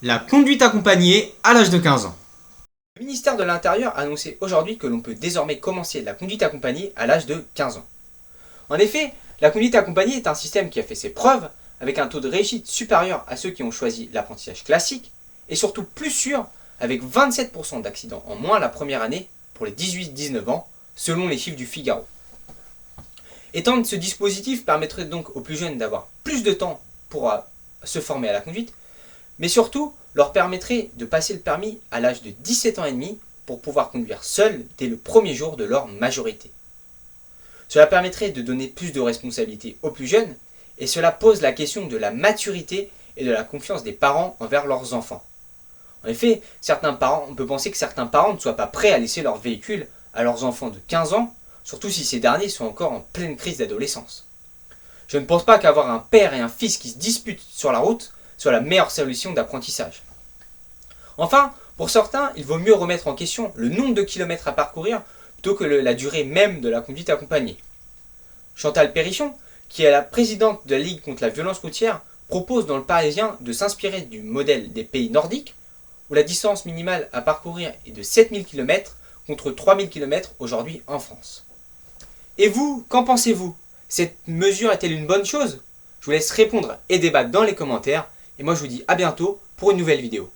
La conduite accompagnée à l'âge de 15 ans. Le ministère de l'Intérieur a annoncé aujourd'hui que l'on peut désormais commencer la conduite accompagnée à l'âge de 15 ans. En effet, la conduite accompagnée est un système qui a fait ses preuves, avec un taux de réussite supérieur à ceux qui ont choisi l'apprentissage classique, et surtout plus sûr, avec 27% d'accidents en moins la première année pour les 18-19 ans, selon les chiffres du Figaro. Étendre ce dispositif permettrait donc aux plus jeunes d'avoir plus de temps pour se former à la conduite, mais surtout leur permettrait de passer le permis à l'âge de 17 ans et demi pour pouvoir conduire seul dès le premier jour de leur majorité. Cela permettrait de donner plus de responsabilités aux plus jeunes et cela pose la question de la maturité et de la confiance des parents envers leurs enfants. En effet, on peut penser que certains parents ne soient pas prêts à laisser leur véhicule à leurs enfants de 15 ans, surtout si ces derniers sont encore en pleine crise d'adolescence. Je ne pense pas qu'avoir un père et un fils qui se disputent sur la route soit la meilleure solution d'apprentissage. Enfin, pour certains, il vaut mieux remettre en question le nombre de kilomètres à parcourir plutôt que la durée même de la conduite accompagnée. Chantal Perrichon, qui est la présidente de la Ligue contre la violence routière, propose dans le Parisien de s'inspirer du modèle des pays nordiques, où la distance minimale à parcourir est de 7000 km contre 3000 km aujourd'hui en France. Et vous, qu'en pensez-vous? Cette mesure est-elle une bonne chose? Je vous laisse répondre et débattre dans les commentaires, et moi je vous dis à bientôt pour une nouvelle vidéo.